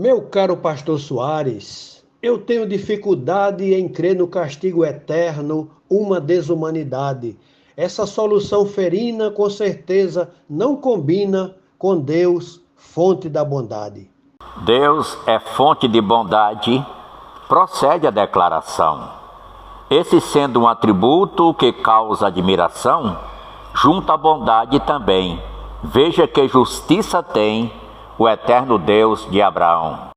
Meu caro pastor Soares, eu tenho dificuldade em crer no castigo eterno, uma desumanidade. Essa solução ferina, com certeza, não combina com Deus, fonte da bondade. Deus é fonte de bondade, procede a declaração. Esse sendo um atributo que causa admiração, junto à bondade também. Veja que justiça tem o eterno Deus de Abraão.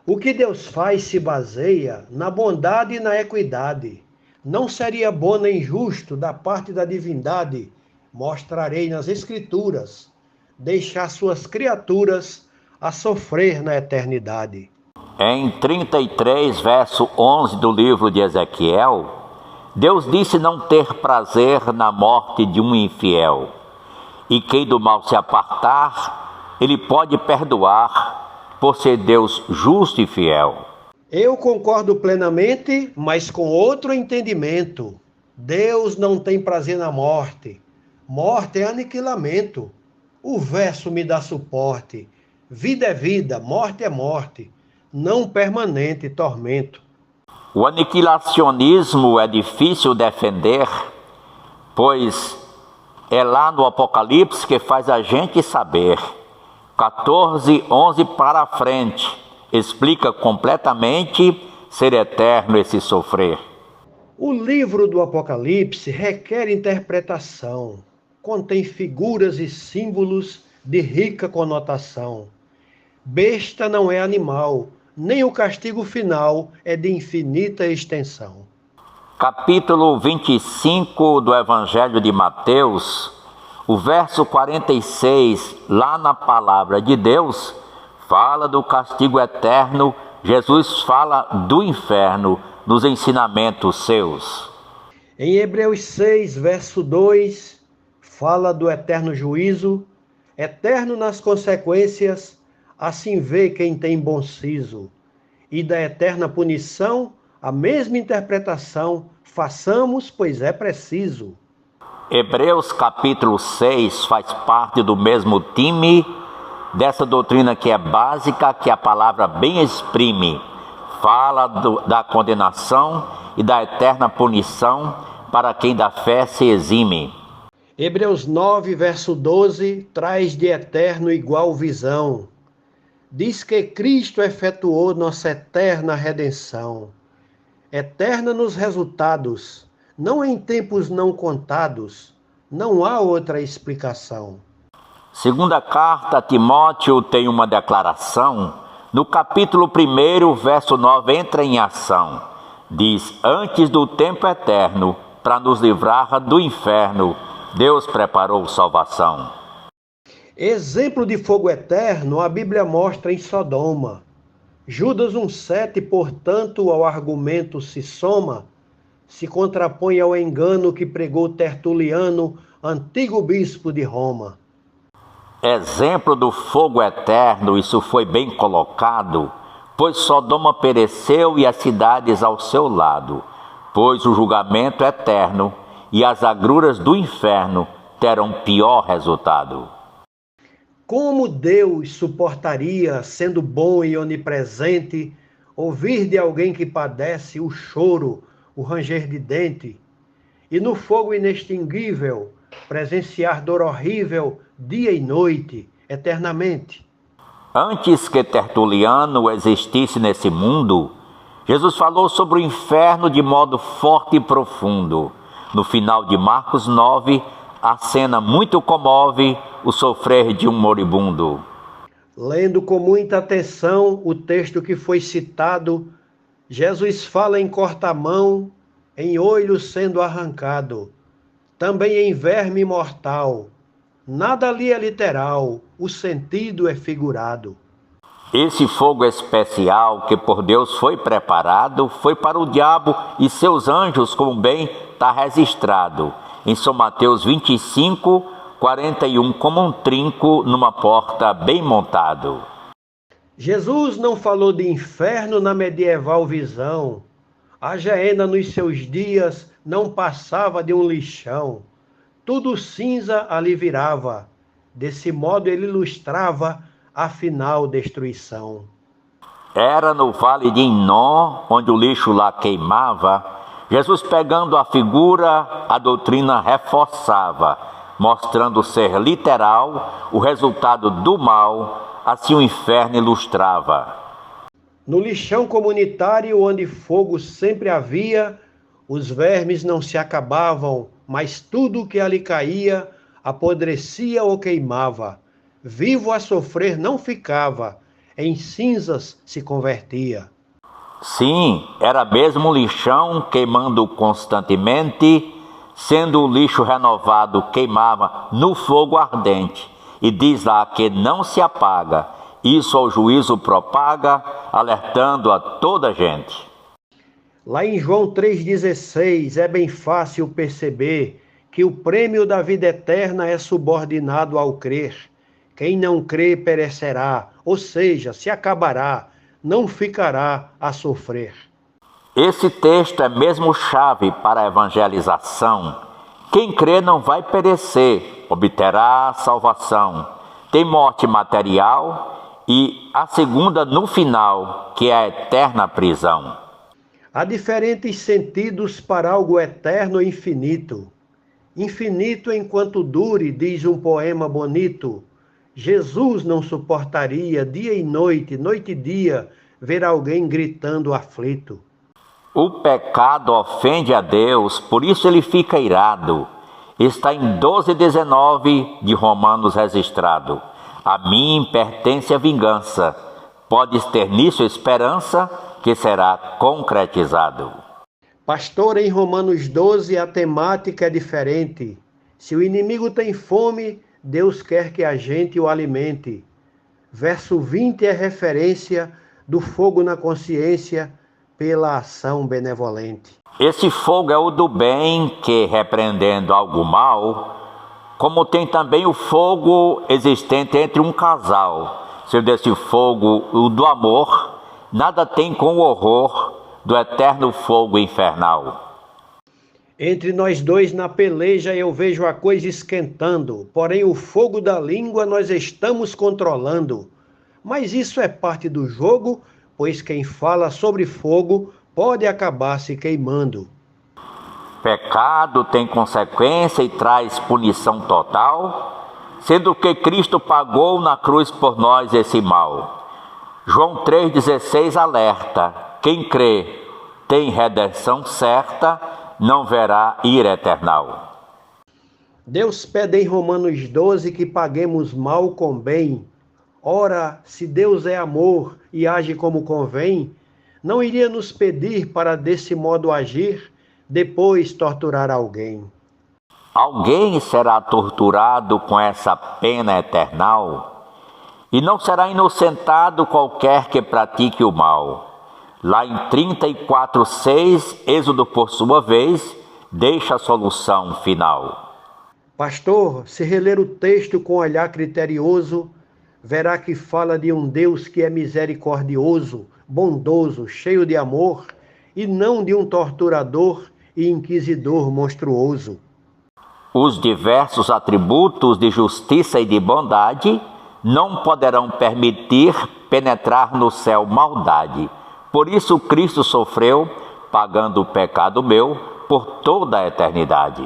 O que Deus faz se baseia na bondade e na equidade. Não seria bom nem justo da parte da divindade, mostrarei nas Escrituras, deixar suas criaturas a sofrer na eternidade. Em 33, verso 11 do livro de Ezequiel, Deus disse não ter prazer na morte de um infiel. E quem do mal se apartar, ele pode perdoar, por ser Deus justo e fiel. Eu concordo plenamente, mas com outro entendimento. Deus não tem prazer na morte. Morte é aniquilamento. O verso me dá suporte. Vida é vida, morte é morte. Não permanente tormento. O aniquilacionismo é difícil defender, pois é lá no Apocalipse que faz a gente saber. 14, 11 para frente, explica completamente ser eterno esse sofrer. O livro do Apocalipse requer interpretação. Contém figuras e símbolos de rica conotação. Besta não é animal, nem o castigo final é de infinita extensão. Capítulo 25 do Evangelho de Mateus, o verso 46, lá na palavra de Deus, fala do castigo eterno. Jesus fala do inferno nos ensinamentos seus. Em Hebreus 6, verso 2, fala do eterno juízo, eterno nas consequências, assim vê quem tem bom siso. E da eterna punição, a mesma interpretação, façamos, pois é preciso. Hebreus capítulo 6 faz parte do mesmo time dessa doutrina que é básica, que a palavra bem exprime. Fala da condenação e da eterna punição para quem da fé se exime. Hebreus 9, verso 12, traz de eterno igual visão. Diz que Cristo efetuou nossa eterna redenção. Eterna nos resultados, não em tempos não contados, não há outra explicação. Segunda carta a Timóteo tem uma declaração. No capítulo 1, verso 9, entra em ação. Diz, antes do tempo eterno, para nos livrar do inferno, Deus preparou salvação. Exemplo de fogo eterno, a Bíblia mostra em Sodoma. Judas 1,7, portanto, ao argumento se soma, se contrapõe ao engano que pregou Tertuliano, antigo bispo de Roma. Exemplo do fogo eterno, isso foi bem colocado, pois Sodoma pereceu e as cidades ao seu lado, pois o julgamento é eterno e as agruras do inferno terão pior resultado. Como Deus suportaria, sendo bom e onipresente, ouvir de alguém que padece o choro, o ranger de dente, e no fogo inextinguível presenciar dor horrível dia e noite, eternamente? Antes que Tertuliano existisse nesse mundo, Jesus falou sobre o inferno de modo forte e profundo. No final de Marcos 9, a cena muito comove o sofrer de um moribundo. Lendo com muita atenção o texto que foi citado, Jesus fala em corta-mão, em olho sendo arrancado, também em verme mortal. Nada ali é literal, o sentido é figurado. Esse fogo especial que por Deus foi preparado foi para o diabo e seus anjos, como bem está registrado em São Mateus 25, 41, como um trinco numa porta bem montado. Jesus não falou de inferno na medieval visão. A geena nos seus dias não passava de um lixão. Tudo cinza ali virava. Desse modo ele ilustrava a final destruição. Era no vale de Hinnom, onde o lixo lá queimava. Jesus, pegando a figura, a doutrina reforçava, mostrando ser literal o resultado do mal, assim o inferno ilustrava. No lixão comunitário, onde fogo sempre havia, os vermes não se acabavam, mas tudo que ali caía apodrecia ou queimava. Vivo a sofrer não ficava, em cinzas se convertia. Sim, era mesmo um lixão queimando constantemente, sendo o lixo renovado, queimava no fogo ardente. E diz lá que não se apaga, isso ao juízo propaga, alertando a toda a gente. Lá em João 3,16 é bem fácil perceber que o prêmio da vida eterna é subordinado ao crer. Quem não crê perecerá, ou seja, se acabará, não ficará a sofrer. Esse texto é mesmo chave para a evangelização. Quem crê não vai perecer, obterá a salvação. Tem morte material e a segunda no final, que é a eterna prisão. Há diferentes sentidos para algo eterno e infinito. Infinito enquanto dure, diz um poema bonito. Jesus não suportaria dia e noite, noite e dia, ver alguém gritando aflito. O pecado ofende a Deus, por isso ele fica irado. Está em 12:19 de Romanos registrado. A mim pertence a vingança. Podes ter nisso esperança, que será concretizado. Pastor, em Romanos 12 a temática é diferente. Se o inimigo tem fome, Deus quer que a gente o alimente. Verso 20 é referência do fogo na consciência pela ação benevolente. Esse fogo é o do bem que, repreendendo algo mal, como tem também o fogo existente entre um casal. Se desse fogo, o do amor, nada tem com o horror do eterno fogo infernal. Entre nós dois na peleja eu vejo a coisa esquentando, porém o fogo da língua nós estamos controlando. Mas isso é parte do jogo, pois quem fala sobre fogo pode acabar se queimando. Pecado tem consequência e traz punição total, sendo que Cristo pagou na cruz por nós esse mal. João 3,16 alerta: quem crê tem redenção certa, não verá ira eternal. Deus pede em Romanos 12 que paguemos mal com bem. Ora, se Deus é amor e age como convém, não iria nos pedir para desse modo agir, depois torturar alguém. Alguém será torturado com essa pena eternal, e não será inocentado qualquer que pratique o mal. Lá em 34:6, Êxodo, por sua vez, deixa a solução final. Pastor, se reler o texto com olhar criterioso, verá que fala de um Deus que é misericordioso, bondoso, cheio de amor, e não de um torturador e inquisidor monstruoso. Os diversos atributos de justiça e de bondade não poderão permitir penetrar no céu maldade. Por isso Cristo sofreu, pagando o pecado meu por toda a eternidade.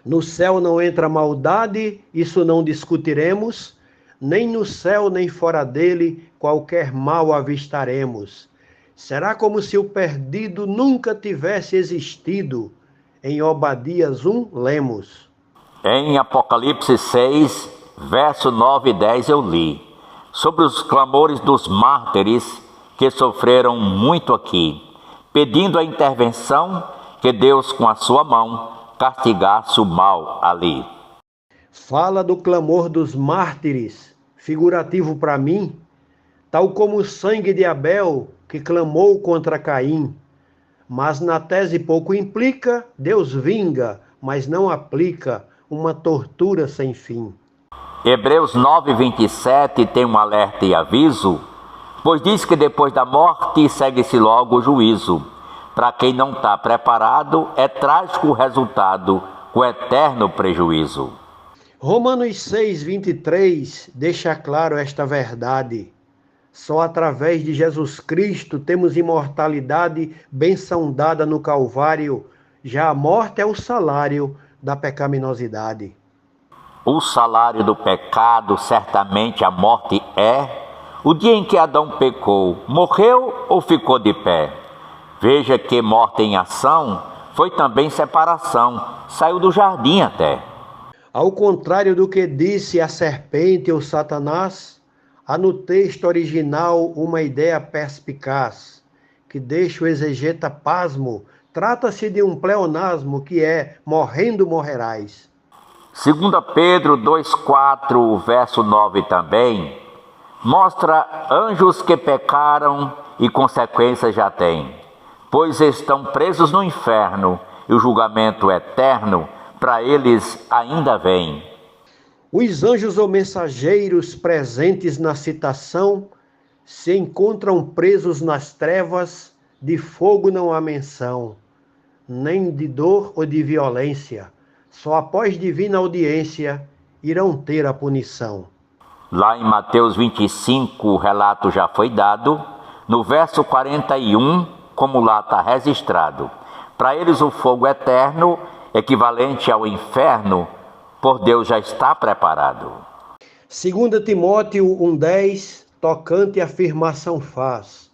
No céu não entra maldade, isso não discutiremos, nem no céu nem fora dele qualquer mal avistaremos. Será como se o perdido nunca tivesse existido. Em Obadias 1, lemos. Em Apocalipse 6, verso 9 e 10 eu li, sobre os clamores dos mártires que sofreram muito aqui, pedindo a intervenção que Deus com a sua mão castigasse o mal ali. Fala do clamor dos mártires, figurativo para mim, tal como o sangue de Abel que clamou contra Caim. Mas na tese pouco implica, Deus vinga, mas não aplica uma tortura sem fim. Hebreus 9:27 tem um alerta e aviso, pois diz que depois da morte segue-se logo o juízo. Para quem não está preparado, é trágico o resultado, o eterno prejuízo. Romanos 6:23 deixa claro esta verdade. Só através de Jesus Cristo temos imortalidade, bênção dada no Calvário. Já a morte é o salário da pecaminosidade. O salário do pecado, certamente a morte é. O dia em que Adão pecou, morreu ou ficou de pé? Veja que morte em ação foi também separação, saiu do jardim até. Ao contrário do que disse a serpente ou Satanás, há no texto original uma ideia perspicaz, que deixa o exegeta pasmo. Trata-se de um pleonasmo que é morrendo morrerás. 2 Pedro 2,4, verso 9 também, mostra anjos que pecaram e consequências já têm, pois estão presos no inferno e o julgamento eterno para eles ainda vem. Os anjos ou mensageiros presentes na citação se encontram presos nas trevas, de fogo não há menção, nem de dor ou de violência. Só após divina audiência irão ter a punição. Lá em Mateus 25 o relato já foi dado, no verso 41, como lá está registrado. Para eles o fogo eterno, equivalente ao inferno, por Deus já está preparado. 2 Timóteo 1,10, tocante afirmação faz.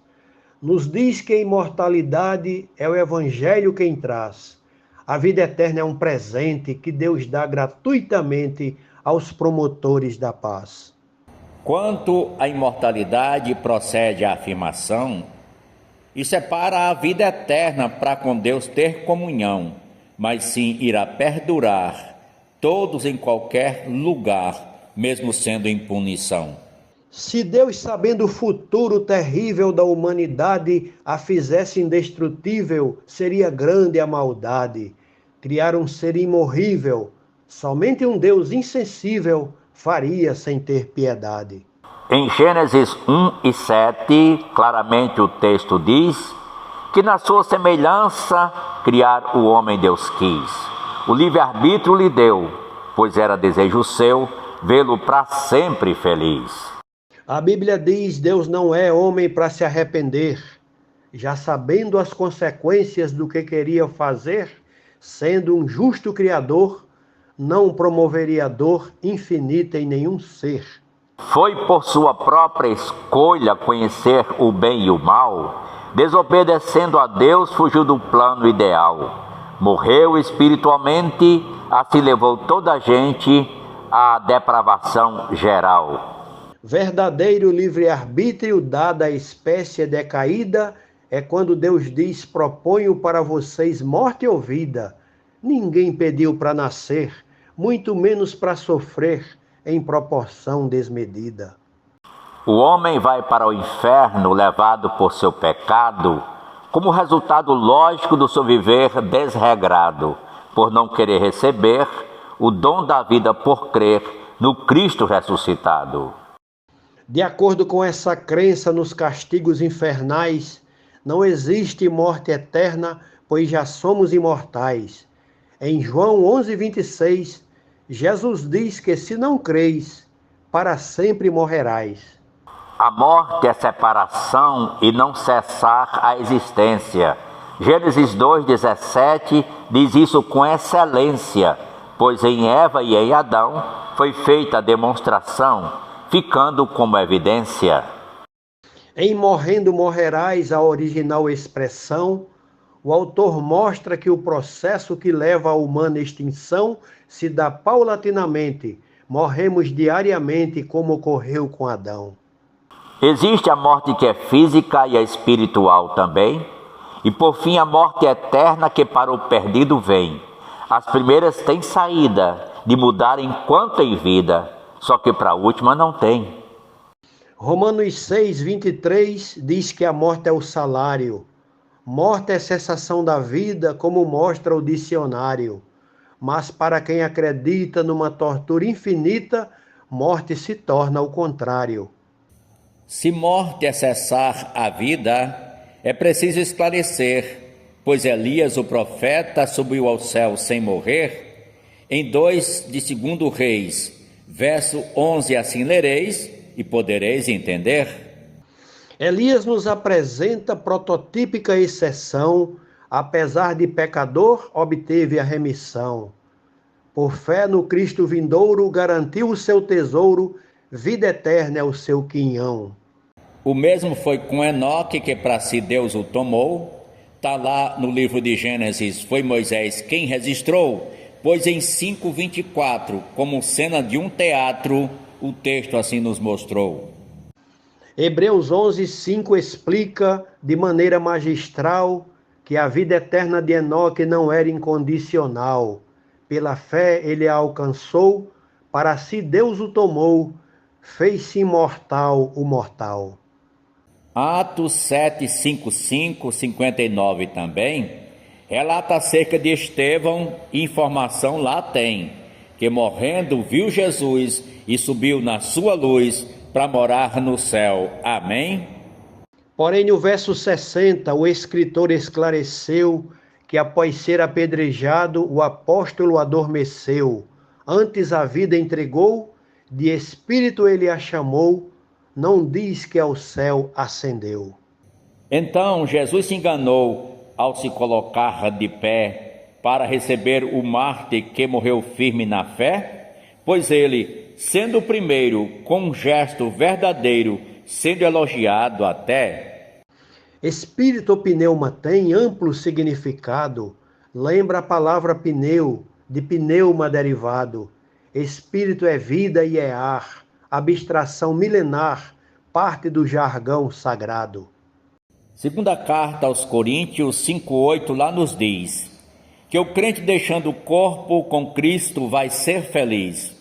Nos diz que a imortalidade é o Evangelho quem traz. A vida eterna é um presente que Deus dá gratuitamente aos promotores da paz. Quanto à imortalidade, procede a afirmação, isso é para a vida eterna, para com Deus ter comunhão, mas sim irá perdurar todos em qualquer lugar, mesmo sendo em punição. Se Deus, sabendo o futuro terrível da humanidade, a fizesse indestrutível, seria grande a maldade. Criar um ser imorrível, somente um Deus insensível faria sem ter piedade. Em Gênesis 1:7, claramente o texto diz que na sua semelhança criar o homem Deus quis. O livre-arbítrio lhe deu, pois era desejo seu vê-lo para sempre feliz. A Bíblia diz: Deus não é homem para se arrepender, já sabendo as consequências do que queria fazer, sendo um justo Criador, não promoveria dor infinita em nenhum ser. Foi por sua própria escolha conhecer o bem e o mal, desobedecendo a Deus, fugiu do plano ideal. Morreu espiritualmente, assim levou toda a gente à depravação geral. Verdadeiro livre-arbítrio dado à espécie decaída é quando Deus diz: proponho para vocês morte ou vida. Ninguém pediu para nascer, muito menos para sofrer em proporção desmedida. O homem vai para o inferno levado por seu pecado, como resultado lógico do seu viver desregrado, por não querer receber o dom da vida por crer no Cristo ressuscitado. De acordo com essa crença nos castigos infernais, não existe morte eterna, pois já somos imortais. Em João 11:26, Jesus diz que se não creis, para sempre morrerás. A morte é separação e não cessar a existência. Gênesis 2:17 diz isso com excelência, pois em Eva e em Adão foi feita a demonstração, ficando como evidência. Em morrendo morrerás, a original expressão, o autor mostra que o processo que leva à humana extinção se dá paulatinamente. Morremos diariamente, como ocorreu com Adão. Existe a morte que é física e a espiritual também, e por fim a morte eterna que para o perdido vem. As primeiras têm saída de mudar enquanto em vida, só que para a última não tem. Romanos 6:23 diz que a morte é o salário. Morte é cessação da vida, como mostra o dicionário. Mas para quem acredita numa tortura infinita, morte se torna o contrário. Se morte é cessar a vida, é preciso esclarecer, pois Elias, o profeta, subiu ao céu sem morrer. Em 2 de 2 Reis, verso 11, assim lereis e podereis entender. Elias nos apresenta prototípica exceção, apesar de pecador, obteve a remissão. Por fé no Cristo vindouro, garantiu o seu tesouro, vida eterna é o seu quinhão. O mesmo foi com Enoque, que para si Deus o tomou. Está lá no livro de Gênesis, foi Moisés quem registrou, pois em 5:24, como cena de um teatro, o texto assim nos mostrou. Hebreus 11:5 explica de maneira magistral que a vida eterna de Enoque não era incondicional. Pela fé ele a alcançou, para si Deus o tomou, fez-se imortal o mortal. Atos 7:55, 59 também, relata acerca de Estevão, informação lá tem, que morrendo viu Jesus e subiu na sua luz para morar no céu. Amém? Porém, no verso 60, o escritor esclareceu que após ser apedrejado, o apóstolo adormeceu. Antes a vida entregou, de espírito ele a chamou, não diz que ao céu ascendeu. Então Jesus se enganou ao se colocar de pé para receber o mártir que morreu firme na fé, pois ele, sendo o primeiro, com um gesto verdadeiro, sendo elogiado até. Espírito ou pneuma tem amplo significado. Lembra a palavra pneu, de pneuma derivado. Espírito é vida e é ar, abstração milenar, parte do jargão sagrado. Segunda carta aos Coríntios 5:8 lá nos diz que o crente deixando o corpo com Cristo vai ser feliz.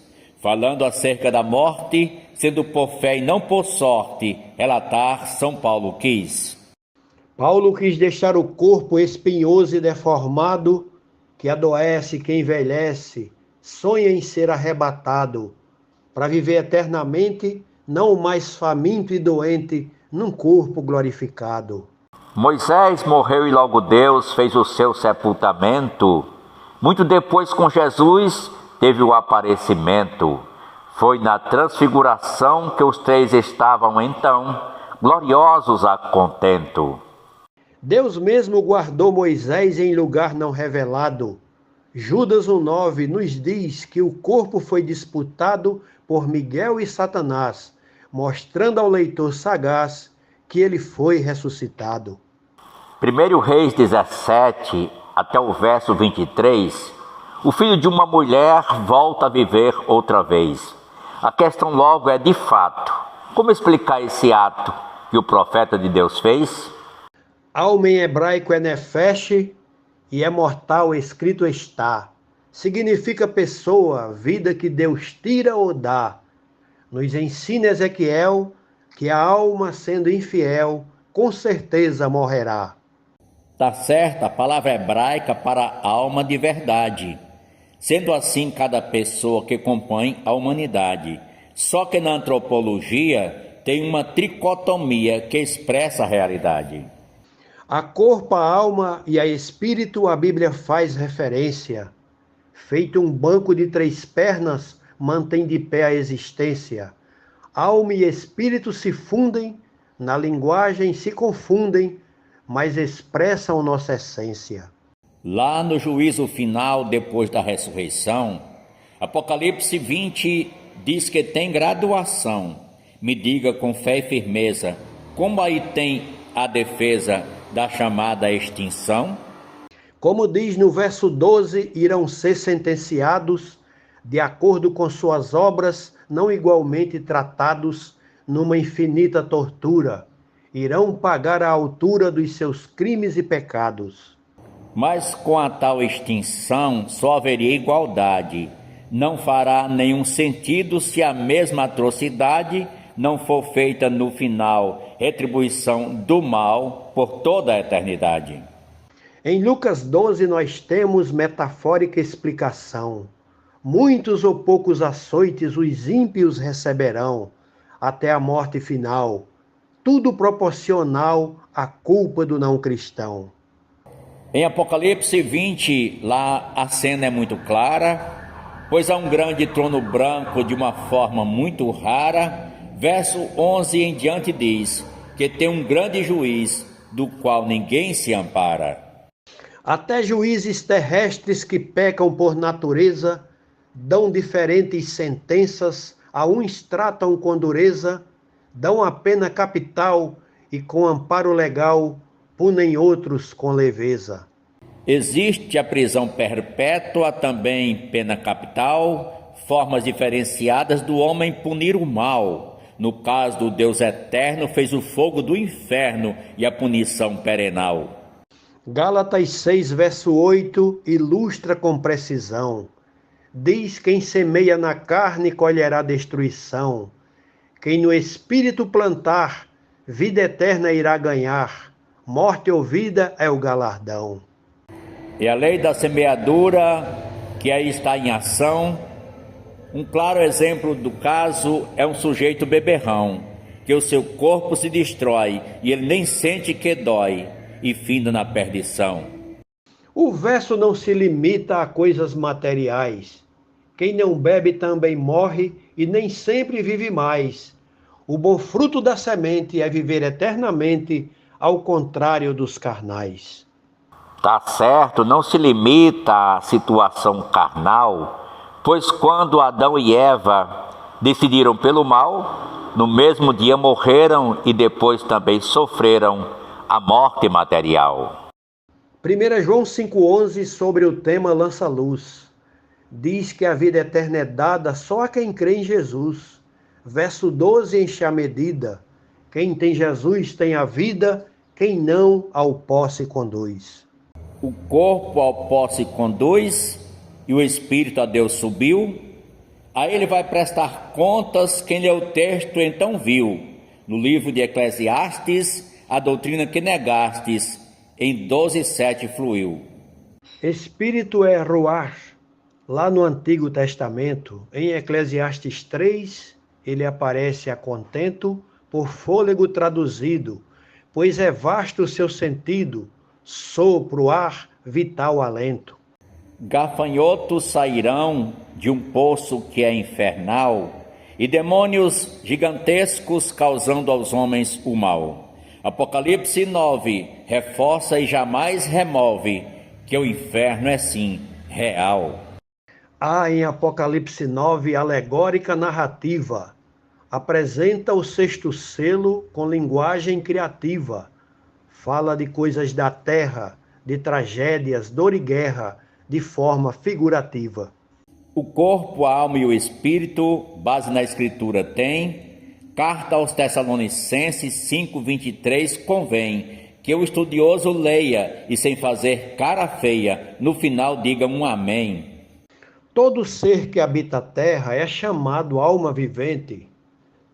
Falando acerca da morte, sendo por fé e não por sorte, relatar São Paulo quis. Paulo quis deixar o corpo espinhoso e deformado, que adoece, que envelhece, sonha em ser arrebatado, para viver eternamente, não mais faminto e doente, num corpo glorificado. Moisés morreu e logo Deus fez o seu sepultamento. Muito depois, com Jesus, teve o aparecimento. Foi na transfiguração que os três estavam então, gloriosos a contento. Deus mesmo guardou Moisés em lugar não revelado. Judas 1:9 nos diz que o corpo foi disputado por Miguel e Satanás, mostrando ao leitor sagaz que ele foi ressuscitado. 1 Reis 17, até o verso 23, o filho de uma mulher volta a viver outra vez. A questão logo é de fato, como explicar esse ato que o profeta de Deus fez? Alma em hebraico é nefesh e é mortal, escrito está. Significa pessoa, vida que Deus tira ou dá. Nos ensina Ezequiel que a alma, sendo infiel, com certeza morrerá. Está certa a palavra hebraica para alma de verdade. Sendo assim cada pessoa que compõe a humanidade. Só que na antropologia tem uma tricotomia que expressa a realidade. A corpo, a alma e a espírito a Bíblia faz referência. Feito um banco de 3 pernas, mantém de pé a existência. Alma e espírito se fundem, na linguagem se confundem, mas expressam nossa essência. Lá no juízo final, depois da ressurreição, Apocalipse 20 diz que tem graduação. Me diga com fé e firmeza, como aí tem a defesa da chamada extinção? Como diz no verso 12, irão ser sentenciados, de acordo com suas obras, não igualmente tratados, numa infinita tortura. Irão pagar a altura dos seus crimes e pecados. Mas com a tal extinção só haveria igualdade. Não fará nenhum sentido se a mesma atrocidade não for feita no final, retribuição do mal por toda a eternidade. Em Lucas 12 nós temos metafórica explicação. Muitos ou poucos açoites os ímpios receberão, até a morte final, tudo proporcional à culpa do não cristão. Em Apocalipse 20, lá a cena é muito clara, pois há um grande trono branco de uma forma muito rara. Verso 11 em diante diz que tem um grande juiz, do qual ninguém se ampara. Até juízes terrestres que pecam por natureza dão diferentes sentenças, a uns tratam com dureza, dão a pena capital e com amparo legal punem outros com leveza. Existe a prisão perpétua, também pena capital, formas diferenciadas do homem punir o mal. No caso do Deus eterno, fez o fogo do inferno e a punição perenal. Gálatas 6, verso 8, ilustra com precisão. Diz: quem semeia na carne colherá destruição. Quem no espírito plantar, vida eterna irá ganhar. Morte ou vida é o galardão. E a lei da semeadura, que aí está em ação, um claro exemplo do caso é um sujeito beberrão, que o seu corpo se destrói e ele nem sente que dói, e finda na perdição. O verso não se limita a coisas materiais. Quem não bebe também morre e nem sempre vive mais. O bom fruto da semente é viver eternamente, ao contrário dos carnais. Tá certo, não se limita à situação carnal, pois quando Adão e Eva decidiram pelo mal, no mesmo dia morreram e depois também sofreram a morte material. 1 João 5,11 sobre o tema lança luz. Diz que a vida eterna é dada só a quem crê em Jesus. Verso 12 enche a medida. Quem tem Jesus tem a vida, quem não ao pó se conduz. O corpo ao pó se conduz e o espírito a Deus subiu. A ele vai prestar contas quem lê o texto então viu. No livro de Eclesiastes, a doutrina que negastes, em 12:7 fluiu. Espírito é ruar. Lá no Antigo Testamento, em Eclesiastes 3, ele aparece a contento por fôlego traduzido, pois é vasto o seu sentido, sopro, ar, vital alento. Gafanhotos sairão de um poço que é infernal, e demônios gigantescos causando aos homens o mal. Apocalipse 9 reforça e jamais remove que o inferno é sim real. Há em Apocalipse 9 alegórica narrativa. Apresenta o sexto selo com linguagem criativa. Fala de coisas da terra, de tragédias, dor e guerra, de forma figurativa. O corpo, a alma e o espírito, base na escritura tem. Carta aos Tessalonicenses 5:23 convém que o estudioso leia e sem fazer cara feia, no final diga um amém. Todo ser que habita a terra é chamado alma vivente.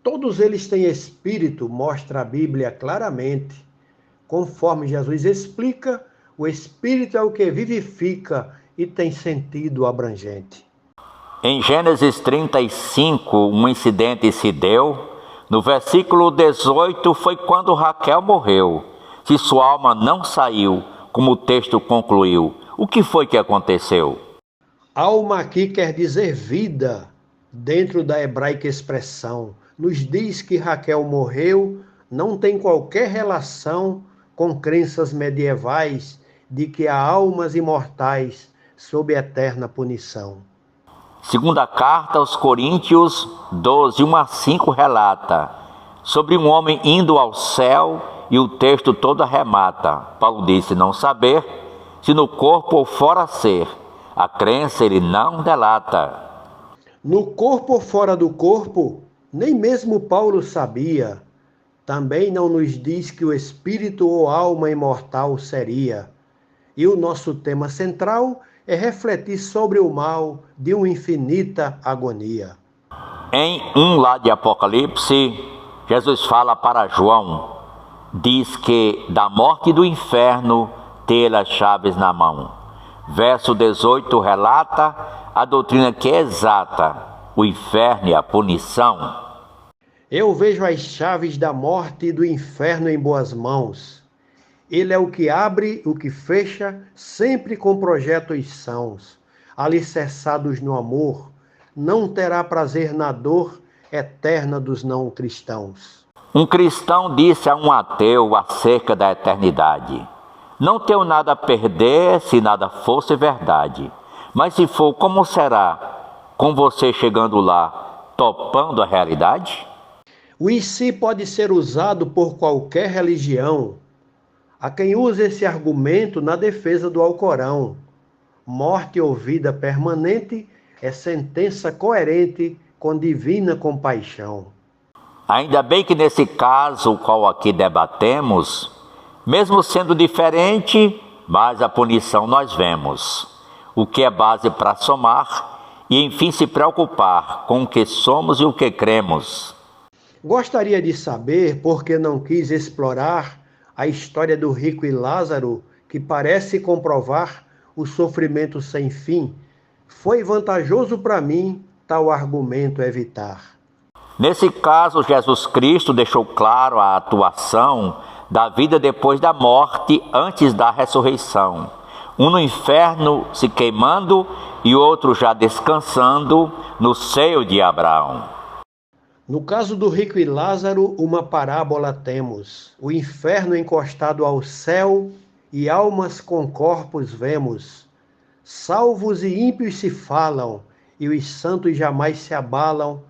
Todos eles têm espírito, mostra a Bíblia claramente. Conforme Jesus explica, o espírito é o que vivifica e tem sentido abrangente. Em Gênesis 35, um incidente se deu. No versículo 18 foi quando Raquel morreu. Se sua alma não saiu, como o texto concluiu, o que foi que aconteceu? Alma aqui quer dizer vida, dentro da hebraica expressão. Nos diz que Raquel morreu, não tem qualquer relação com crenças medievais de que há almas imortais sob eterna punição. Segunda carta aos Coríntios 12:1-5 relata sobre um homem indo ao céu e o texto todo arremata. Paulo disse não saber se no corpo ou fora ser, a crença ele não delata. No corpo ou fora do corpo, nem mesmo Paulo sabia. Também não nos diz que o espírito ou alma imortal seria. E o nosso tema central é refletir sobre o mal de uma infinita agonia. Em 1 lá de Apocalipse, Jesus fala para João, diz que da morte e do inferno tem as chaves na mão. Verso 18 relata a doutrina que é exata, o inferno e a punição. Eu vejo as chaves da morte e do inferno em boas mãos. Ele é o que abre, o que fecha, sempre com projetos sãos. Alicerçados no amor, não terá prazer na dor eterna dos não cristãos. Um cristão disse a um ateu acerca da eternidade: não tenho nada a perder se nada fosse verdade. Mas se for, como será com você chegando lá, topando a realidade? O "e se" pode ser usado por qualquer religião. Há quem use esse argumento na defesa do Alcorão. Morte ou vida permanente é sentença coerente com divina compaixão. Ainda bem que nesse caso, o qual aqui debatemos, mesmo sendo diferente, mas a punição nós vemos, o que é base para somar e enfim se preocupar com o que somos e o que cremos. Gostaria de saber por que não quis explorar a história do rico e Lázaro, que parece comprovar o sofrimento sem fim. Foi vantajoso para mim tal argumento evitar. Nesse caso, Jesus Cristo deixou claro a atuação da vida depois da morte, antes da ressurreição. Um no inferno se queimando e outro já descansando no seio de Abraão. No caso do rico e Lázaro, uma parábola temos. O inferno encostado ao céu e almas com corpos vemos. Salvos e ímpios se falam, e os santos jamais se abalam,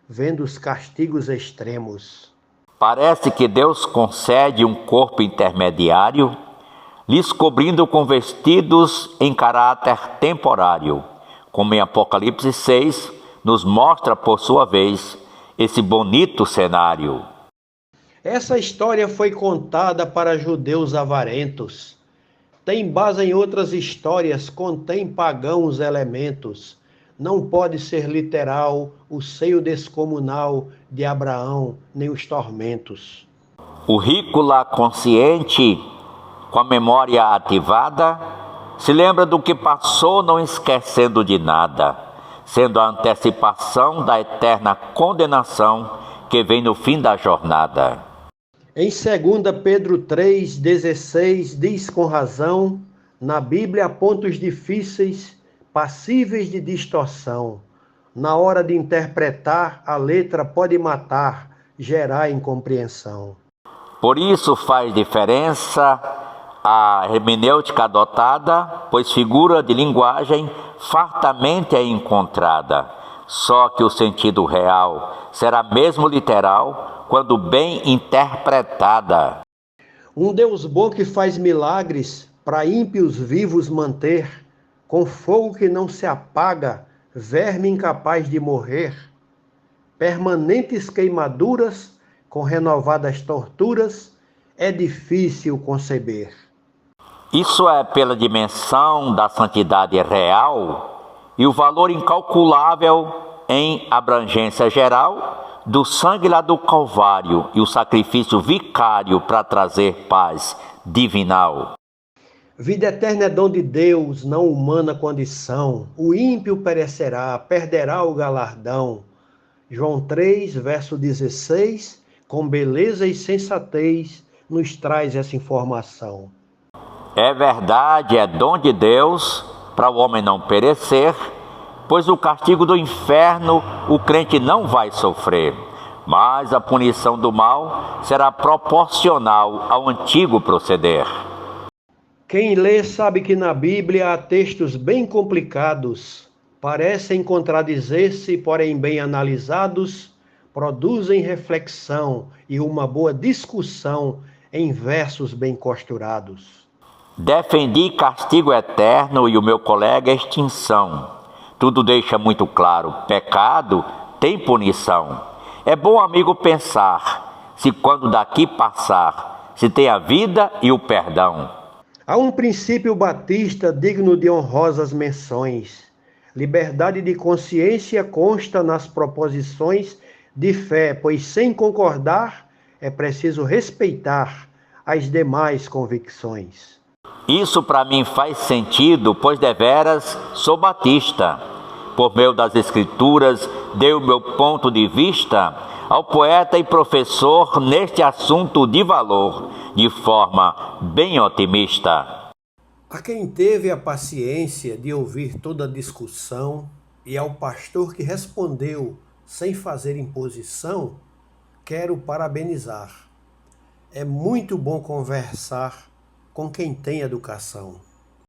vendo os castigos extremos. Parece que Deus concede um corpo intermediário, lhes cobrindo com vestidos em caráter temporário, como em Apocalipse 6 nos mostra por sua vez esse bonito cenário. Essa história foi contada para judeus avarentos. Tem base em outras histórias, contém pagãos elementos. Não pode ser literal o seio descomunal de Abraão, nem os tormentos. O rico lá consciente, com a memória ativada, se lembra do que passou, não esquecendo de nada, sendo a antecipação da eterna condenação que vem no fim da jornada. Em 2 Pedro 3,16 diz com razão: na Bíblia há pontos difíceis, passíveis de distorção. Na hora de interpretar, a letra pode matar, gerar incompreensão. Por isso faz diferença a hermenêutica adotada, pois figura de linguagem fartamente é encontrada. Só que o sentido real será mesmo literal quando bem interpretada. Um Deus bom que faz milagres para ímpios vivos manter, com fogo que não se apaga, verme incapaz de morrer, permanentes queimaduras com renovadas torturas, é difícil conceber. Isso é pela dimensão da santidade real e o valor incalculável em abrangência geral do sangue lá do Calvário e o sacrifício vicário para trazer paz divinal. Vida eterna é dom de Deus, não humana condição. O ímpio perecerá, perderá o galardão. João 3, verso 16, com beleza e sensatez, nos traz essa informação. É verdade, é dom de Deus para o homem não perecer, pois o castigo do inferno o crente não vai sofrer, mas a punição do mal será proporcional ao antigo proceder. Quem lê sabe que na Bíblia há textos bem complicados, parecem contradizer-se, porém bem analisados, produzem reflexão e uma boa discussão em versos bem costurados. Defendi castigo eterno e o meu colega extinção. Tudo deixa muito claro, pecado tem punição. É bom, amigo, pensar, se quando daqui passar, se tem a vida e o perdão. Há um princípio batista digno de honrosas menções. Liberdade de consciência consta nas proposições de fé, pois sem concordar é preciso respeitar as demais convicções. Isso para mim faz sentido, pois deveras sou batista. Por meio das Escrituras, dei o meu ponto de vista ao poeta e professor neste assunto de valor, de forma bem otimista. A quem teve a paciência de ouvir toda a discussão e ao pastor que respondeu sem fazer imposição, quero parabenizar. É muito bom conversar com quem tem educação.